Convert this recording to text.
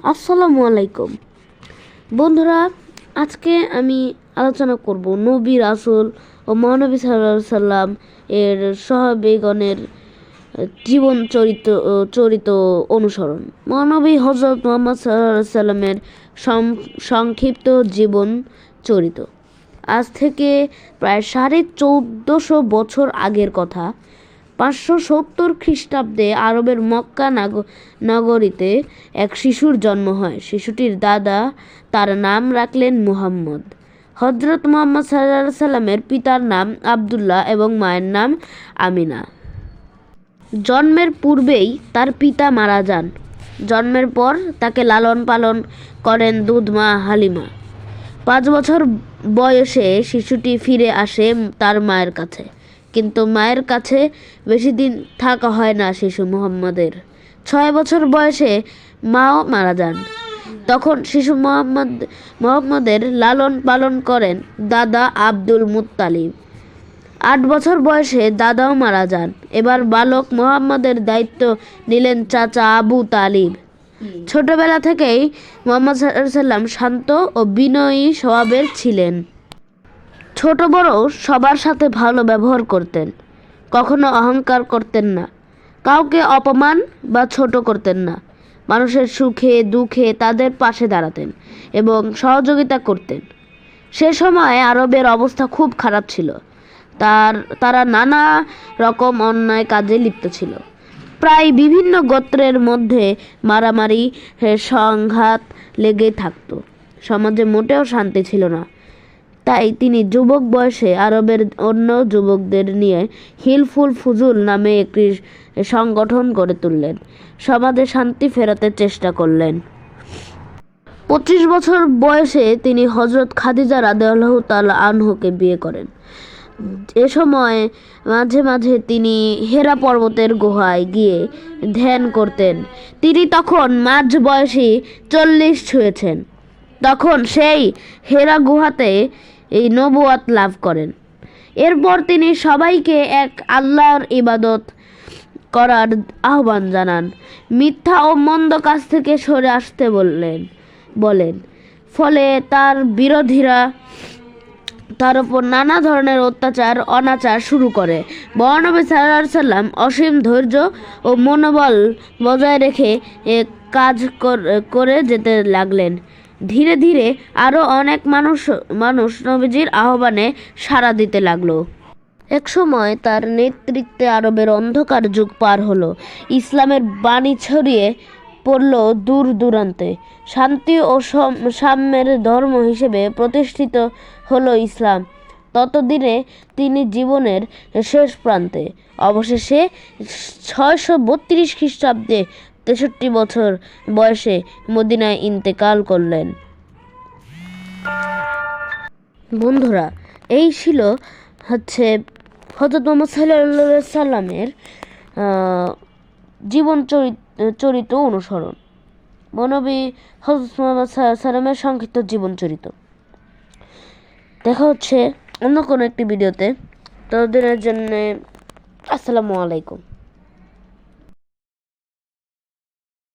আসসালামু আলাইকুম বন্ধুরা, আজকে আমি আলোচনা করব নবী রাসূল ও মহানবী সাল্লাল্লাহু আলাইহি সাল্লাম এর সাহাবীগণের জীবন চরিত অনুসরণ। মহানবী হযরত মুহাম্মদ সাল্লাল্লাহু আলাইহি সাল্লামের সংক্ষিপ্ত জীবন চরিত। আজ থেকে প্রায় 1450 বছর আগের কথা। 570 খ্রিস্টাব্দে আরবের মক্কা নগরীতে এক শিশুর জন্ম হয়। শিশুটির দাদা তার নাম রাখলেন মুহাম্মদ। হযরত মুহাম্মদ সাল্লাল্লাহু আলাইহি সাল্লামের পিতার নাম আব্দুল্লাহ এবং মায়ের নাম আমিনা। জন্মের পূর্বেই তার পিতা মারা যান। জন্মের পর তাকে লালন পালন করেন দুধমা হালিমা। 5 বছর বয়সে শিশুটি ফিরে আসে তার মায়ের কাছে, কিন্তু মায়ের কাছে বেশি দিন থাকা হয় না শিশু মুহাম্মদের। 6 বছর বয়সে মাও মারা যান। তখন শিশু মুহাম্মদের লালন পালন করেন দাদা আব্দুল মুত্তালিব। 8 বছর বয়সে দাদাও মারা যান। এবার বালক মুহাম্মদের দায়িত্ব নিলেন চাচা আবু তালিব। ছোটবেলা থেকেই মুহাম্মদ সাল্লাল্লাহু আলাইহি সাল্লাম শান্ত ও বিনয়ী স্বভাবের ছিলেন। ছোট বড় সবার সাথে ভালো ব্যবহার করতেন, কখনো অহংকার করতেন না, কাউকে অপমান বা ছোট করতেন না। মানুষের সুখে দুঃখে তাদের পাশে দাঁড়াতেন এবং সহযোগিতা করতেন। সে সময় আরবের অবস্থা খুব খারাপ ছিল। তারা নানা রকম অন্যায় কাজে লিপ্ত ছিল। প্রায় বিভিন্ন গোত্রের মধ্যে মারামারি সংঘাত লেগেই থাকত। সমাজে মোটেও শান্তি ছিল না। তাই তিনি যুবক বয়সে আরবের অন্য যুবকদের নিয়ে হিলফুল ফুজুল নামে একটি সংগঠন গড়ে তুললেন। সমাজে শান্তি ফেরাতে চেষ্টা করলেন। 25 বছর বয়সে তিনি হযরত খাদিজা রাদিয়াল্লাহু তাআলা আনহুকে বিয়ে করেন। এ সময় মাঝে মাঝে তিনি হেরা পর্বতের গুহায় গিয়ে ধ্যান করতেন। তিনি তখন মাঝ বয়সী 40 ছুঁয়েছেন। তখন সেই হেরা গুহাতে এই নবুয়ত লাভ করেন। এরপর তিনি সবাইকে এক আল্লাহর ইবাদত করার আহ্বান জানান, মিথ্যা ও মন্দ কাজ থেকে সরে আসতে বলেন। ফলে তার বিরোধীরা তার উপর নানা ধরনের অত্যাচার অনাচার শুরু করে। মহানবী সাল্লাল্লাহু আলাইহি সাল্লাম অসীম ধৈর্য ও মনোবল বজায় রেখে কাজ করে যেতে লাগলেন। ধীরে ধীরে আরও অনেক মানুষ নবীজির আহ্বানে সাড়া দিতে লাগলো। এক সময় তার নেতৃত্বে আরবের অন্ধকার যুগ পার হলো। ইসলামের বাণী ছড়িয়ে পড়ল দূর দূরান্তে। শান্তি ও সাম্যের ধর্ম হিসেবে প্রতিষ্ঠিত হলো ইসলাম। ততদিনে তিনি জীবনের শেষ প্রান্তে। অবশেষে 632 খ্রিস্টাব্দে 63 বছর বয়সে মদিনায় ইন্তেকাল করলেন। বন্ধুরা, এই ছিল হযরত মুহাম্মদ সাল্লাল্লাহু আলাইহি সাল্লামের জীবন চরিত অনুসরণ। মহানবী হযরত মুহাম্মদ সাল্লাল্লাহু আলাইহি সাল্লামের সংক্ষিপ্ত জীবন চরিত। দেখা হচ্ছে অন্য কোনো একটি ভিডিওতে। ততদিনের জন্য আসসালামু আলাইকুম।